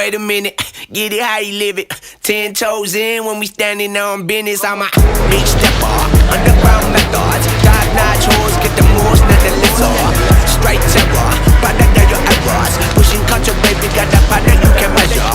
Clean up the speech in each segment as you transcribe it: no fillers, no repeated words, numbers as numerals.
wait a minute, get it how you live it. 10 toes in when we standing on business. I'm a big stepper, underground methods. Top-notch hoes, get the most, not the lesser. Straight terror, product of your errors. Pushing culture, baby, got that product you can measure.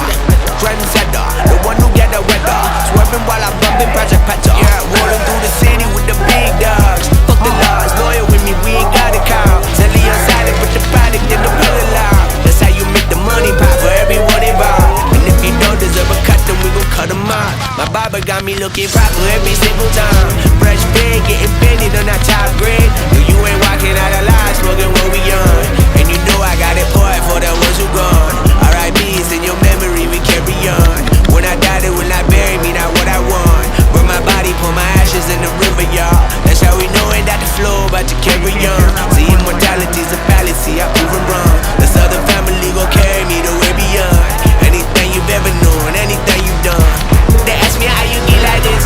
Trendsetter, the one who get the weather. Swerving while I'm bumping Project Patcher. Yeah, rolling through the city with the big dogs. Fuck the laws, loyal with me, we ain't got a cow. Selling on silent with the product, then the pill loud. That's how you make the money pop for everyone involved. And if you don't deserve a cut, then we gon' cut them out. My barber got me looking proper every single time. Fresh pig, getting penny on that top grade. No, you ain't walking out alive, smoking what we on. And you know I got it poured for the ones who gone. R.I.P.'s in your memory, we carry on. When I die, they will not bury me, not what I want. Burn my body, pour my ashes in the river, y'all. That's how we know it, that the flow about to carry on. See, immortality's a fallacy, I prove it wrong. The Southern family gon' carry me the way beyond. Anything you've ever known, anything you've done. They ask me how you get like this,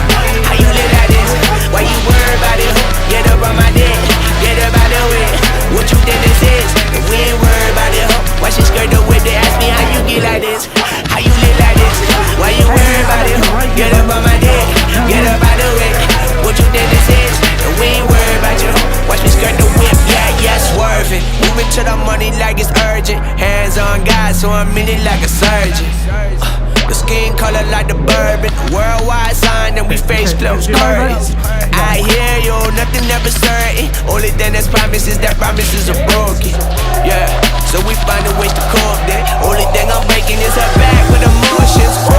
how you live like this. Why you worry about it, get up on my dick, get up out the way. What you think this is, if we ain't worried about it, why she skirt the whip? They ask me how you get like this, how you live like this. Why you worry about it, get up on my dick, get up out the way. What you think this is, if we ain't worried about you, watch me skirt the whip, yeah, swerving. Moving to the money like it's urgent. Hands on God, so I'm in it like a surgeon. The skin color like the bourbon. Worldwide sign and we face close curtains. I hear you, nothing ever certain. Only thing that's promised is that promises are broken. Yeah, so we find a way to cope then. Only thing I'm breaking is her back with emotions.